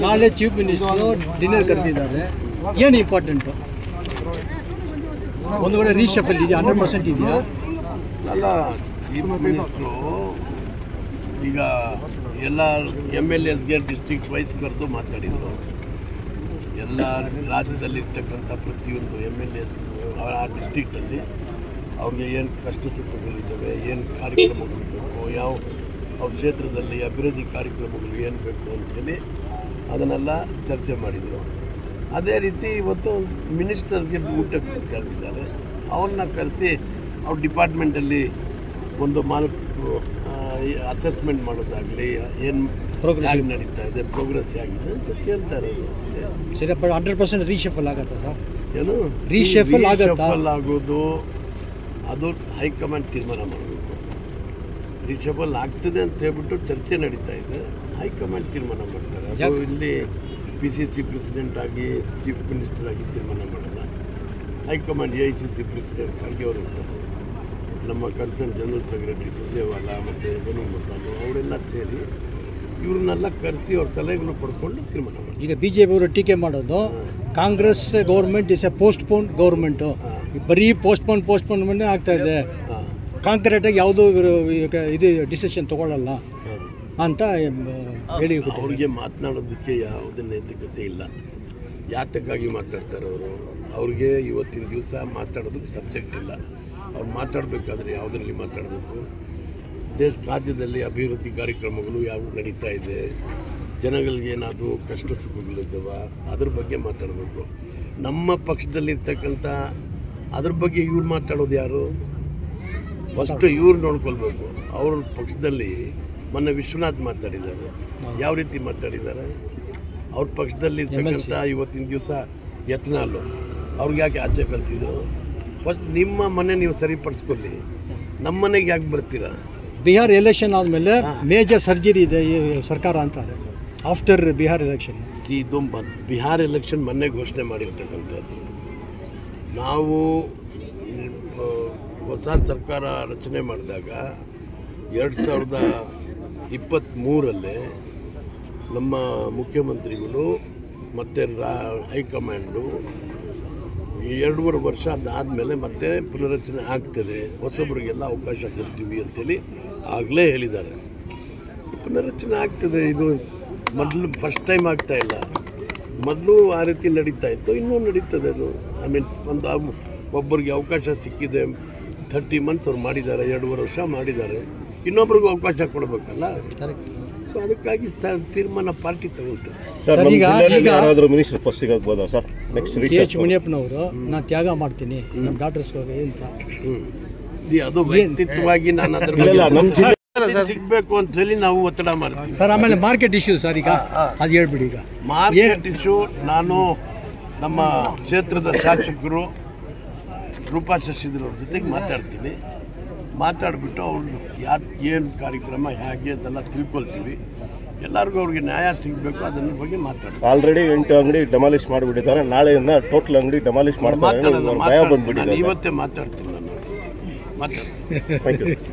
ನಾಳೆ chief minister dinner ಕರೆದಿದ್ದಾರೆ. ಏನು ಇಂಪಾರ್ಟೆಂಟು? ಒಂದು ಕಡೆ ರೀಶಫಲ್ ಇದೆಯಾ, 100% ಇದೆಯಾ? ಅಲ್ಲ, ಚೀಫ್ ಮಿನಿಸ್ಟ್ರು ಈಗ ಎಲ್ಲ MLAsಗೆ ಡಿಸ್ಟ್ರಿಕ್ಟ್ ವೈಸ್ ಕರೆದು ಮಾತಾಡಿದರು. ಎಲ್ಲ ರಾಜ್ಯದಲ್ಲಿರ್ತಕ್ಕಂಥ ಪ್ರತಿಯೊಂದು MLAs ಆ ಡಿಸ್ಟ್ರಿಕ್ಟಲ್ಲಿ ಅವ್ರಿಗೆ ಏನು ಕಷ್ಟ ಸುಖಗಳಿದ್ದಾವೆ, ಏನು ಕಾರ್ಯಕ್ರಮಗಳು ಬೇಕು, ಯಾವ ಅವ್ರ ಕ್ಷೇತ್ರದಲ್ಲಿ ಅಭಿವೃದ್ಧಿ ಕಾರ್ಯಕ್ರಮಗಳು ಏನು ಬೇಕು ಅಂಥೇಳಿ ಅದನ್ನೆಲ್ಲ ಚರ್ಚೆ ಮಾಡಿದರು. ಅದೇ ರೀತಿ ಇವತ್ತು ಮಿನಿಸ್ಟರ್ಸ್ಗೆ ಊಟಕ್ಕೆ ಕರೆದಿದ್ದಾರೆ. ಅವ್ರನ್ನ ಕರೆಸಿ ಅವ್ರ ಡಿಪಾರ್ಟ್ಮೆಂಟಲ್ಲಿ ಒಂದು ಅಸೆಸ್ಮೆಂಟ್ ಮಾಡೋದಾಗಲಿ, ಏನು ಪ್ರೋಗ್ರೆಸ್ ನಡೀತಾ ಇದೆ, ಪ್ರೋಗ್ರೆಸ್ ಆಗಿದೆ ಅಂತ ಕೇಳ್ತಾರೆ ಅಷ್ಟೇ. ಸರಿ, 100% ರೀಶಫಲ್ ಆಗುತ್ತಾ ಸರ್? ಏನು ರೀಶಫಲ್ ಆಗೋದು ಅದು ಹೈಕಮಾಂಡ್ ತೀರ್ಮಾನ ಮಾಡಬೇಕು. ರೀಶಫಲ್ ಆಗ್ತದೆ ಅಂತ ಹೇಳ್ಬಿಟ್ಟು ಚರ್ಚೆ ನಡೀತಾ ಇದೆ, ಹೈಕಮಾಂಡ್ ತೀರ್ಮಾನ ಮಾಡ್ತಾರೆ. ಅದು ಇಲ್ಲಿ PCC ಪ್ರೆಸಿಡೆಂಟ್ ಆಗಿ ಚೀಫ್ ಮಿನಿಸ್ಟರ್ ಆಗಿ ತೀರ್ಮಾನ ಮಾಡಲ್ಲ. ಹೈಕಮಾಂಡ್ AICC ಪ್ರೆಸಿಡೆಂಟ್ ಖರ್ಗೆ ಅವರು ಇರ್ತಾರೆ, ನಮ್ಮ ಕನ್ಸರ್ನ್ ಜನರಲ್ ಸೆಕ್ರೆಟರಿ ಸುರ್ಜೇವಾಲಾ ಮತ್ತು ವೇಣುಗೋಪಾಲ್ ಅವರೆಲ್ಲ ಸೇರಿ ಇವ್ರನ್ನೆಲ್ಲ ಕರೆಸಿ ಅವ್ರ ಸಲಹೆಗಳು ಪಡ್ಕೊಂಡು ತೀರ್ಮಾನ ಮಾಡಿ. ಈಗ BJP ಅವರು ಟೀಕೆ ಮಾಡೋದು Congress government is A postpone government, ಬರೀ ಪೋಸ್ಟ್ಪೋನ್ಮೆಂಟ್ ಆಗ್ತಾ ಇದೆ, ಕಾಂಕ್ರೀಟಾಗಿ ಯಾವುದೂ ಇದು ಡಿಸಿಷನ್ ತೊಗೊಳ್ಳಲ್ಲ ಅಂತ ಹೇಳಿ. ಅವ್ರಿಗೆ ಮಾತನಾಡೋದಕ್ಕೆ ಯಾವುದೇ ನೈತಿಕತೆ ಇಲ್ಲ. ಯಾತಕ್ಕಾಗಿ ಮಾತಾಡ್ತಾರೆ ಅವರು? ಅವ್ರಿಗೆ ಇವತ್ತಿನ ದಿವಸ ಮಾತಾಡೋದಕ್ಕೆ ಸಬ್ಜೆಕ್ಟ್ ಇಲ್ಲ. ಅವ್ರು ಮಾತಾಡಬೇಕಾದ್ರೆ ಯಾವುದರಲ್ಲಿ ಮಾತಾಡಬೇಕು? ರಾಜ್ಯದಲ್ಲಿ ಅಭಿವೃದ್ಧಿ ಕಾರ್ಯಕ್ರಮಗಳು ಯಾವ ನಡೀತಾ ಇದೆ, ಜನಗಳಿಗೆ ಏನಾದರೂ ಕಷ್ಟ ಸುಖಗಳಿದ್ದಾವ, ಅದ್ರ ಬಗ್ಗೆ ಮಾತಾಡಬೇಕು. ನಮ್ಮ ಪಕ್ಷದಲ್ಲಿರ್ತಕ್ಕಂಥ ಅದ್ರ ಬಗ್ಗೆ ಇವ್ರು ಮಾತಾಡೋದು ಯಾರು? ಫಸ್ಟು ಇವ್ರು ನೋಡ್ಕೊಳ್ಬೇಕು. ಅವ್ರ ಪಕ್ಷದಲ್ಲಿ ಮೊನ್ನೆ ವಿಶ್ವನಾಥ್ ಮಾತಾಡಿದ್ದಾರೆ. ಯಾವ ರೀತಿ ಮಾತಾಡಿದ್ದಾರೆ? ಅವ್ರ ಪಕ್ಷದಲ್ಲಿರ್ತಕ್ಕಂಥ ಇವತ್ತಿನ ದಿವಸ ಯತ್ನಾಳು ಅವ್ರಿಗೆ ಯಾಕೆ ಆಚೆ ಕಳಿಸಿದ್ರು? ಫಸ್ಟ್ ನಿಮ್ಮ ಮನೆ ನೀವು ಸರಿಪಡಿಸ್ಕೊಳ್ಳಿ, ನಮ್ಮ ಮನೆಗೆ ಯಾಕೆ ಬರ್ತೀರಾ? ಬಿಹಾರ್ ಎಲೆಕ್ಷನ್ ಆದಮೇಲೆ ಮೇಜರ್ ಸರ್ಜರಿ ಇದೆ ಈ ಸರ್ಕಾರ ಅಂತಾರೆ ಆಫ್ಟರ್ ಬಿಹಾರ್ ಎಲೆಕ್ಷನ್. ಇದು ಬಿಹಾರ್ ಎಲೆಕ್ಷನ್ ಮೊನ್ನೆ ಘೋಷಣೆ ಮಾಡಿರ್ತಕ್ಕಂಥದ್ದು. ನಾವು ಹೊಸ ಸರ್ಕಾರ ರಚನೆ ಮಾಡಿದಾಗ 2023 ನಮ್ಮ ಮುಖ್ಯಮಂತ್ರಿಗಳು ಮತ್ತು ಹೈಕಮಾಂಡು 2.5 ವರ್ಷ ಅದಾದಮೇಲೆ ಮತ್ತೆ ಪುನರಚನೆ ಆಗ್ತದೆ, ಹೊಸಬರಿಗೆಲ್ಲ ಅವಕಾಶ ಕೊಡ್ತೀವಿ ಅಂತೇಳಿ ಆಗಲೇ ಹೇಳಿದ್ದಾರೆ. ಸೊ ಪುನರಚನೆ ಆಗ್ತದೆ. ಇದು ಮೊದಲು ಫಸ್ಟ್ ಟೈಮ್ ಆಗ್ತಾ ಇಲ್ಲ, ಮೊದಲು ಆ ರೀತಿ ನಡೀತಾ ಇತ್ತು, ಇನ್ನೂ ನಡೀತದೆ ಅದು. ಒಬ್ಬರಿಗೆ ಅವಕಾಶ ಸಿಕ್ಕಿದೆ, 30 ಮಂತ್ಸ್ ಅವ್ರು ಮಾಡಿದ್ದಾರೆ, 2.5 ವರ್ಷ ಮಾಡಿದ್ದಾರೆ, ಇನ್ನೊಬ್ರಿಗೂ ಅವಕಾಶ ಕೊಡಬೇಕಲ್ಲ. ಸೊ ಅದಕ್ಕಾಗಿ ತೀರ್ಮಾನ ಪಾರ್ಟಿ ತಗೊಳ್ತಾರೆ. ಮಿನಿಸ್ಟರ್ ಪೋಸ್ಟ್ ಸಿಗಬಹುದಾ ಸರ್? ನೆಕ್ಸ್ಟ್ ಮುನಿಯಪ್ಪನವರು ನಾನು ತ್ಯಾಗ ಮಾಡ್ತೀನಿ ನಮ್ಮ ಡಾಕ್ಟರ್ಸ್ಗೆ ಅಂತ ಅದು ವ್ಯಕ್ತಿತ್ವವಾಗಿ ನಾನು ಅದ್ರ ಬಗ್ಗೆ ಸಿಗಬೇಕು ಅಂತ ಹೇಳಿ ನಾವು ಒತ್ತಡ ಮಾಡ್ತೀವಿ ಸರ್. ಆಮೇಲೆ ಮಾರ್ಕೆಟ್ ಇಶ್ಯೂ ಸರ್, ಈಗ ಅದು ಹೇಳ್ಬಿಡಿ. ಈಗ ಮಾರ್ಕೆಟ್ ಇಶ್ಯೂ ನಾನು ನಮ್ಮ ಕ್ಷೇತ್ರದ ಶಾಸಕರು ರೂಪಾ ಶಶಿಧರ್ ಅವ್ರ ಜೊತೆಗೆ ಮಾತಾಡ್ತೀನಿ. ಮಾತಾಡಿಬಿಟ್ಟು ಅವ್ರು ಏನು ಕಾರ್ಯಕ್ರಮ ಹೇಗೆ ಅಂತೆಲ್ಲ ತಿಳ್ಕೊಳ್ತೀವಿ. ಎಲ್ಲರಿಗೂ ಅವ್ರಿಗೆ ನ್ಯಾಯ ಸಿಗಬೇಕು, ಅದನ್ನ ಬಗ್ಗೆ ಮಾತಾಡ್ತೀವಿ. ಆಲ್ರೆಡಿ 8 ಅಂಗಡಿ ಡೆಮಾಲಿಷ್ ಮಾಡಿಬಿಟ್ಟಿದ್ದಾರೆ, ನಾಳೆಯಿಂದ ಟೋಟಲ್ ಅಂಗಡಿ ಡೆಮಾಲಿಷ್ ಮಾಡ್ತಾರೆ. ಇವತ್ತೇ ಮಾತಾಡ್ತೀನಿ, ನಾನು ಮಾತಾಡ್ತೀನಿ.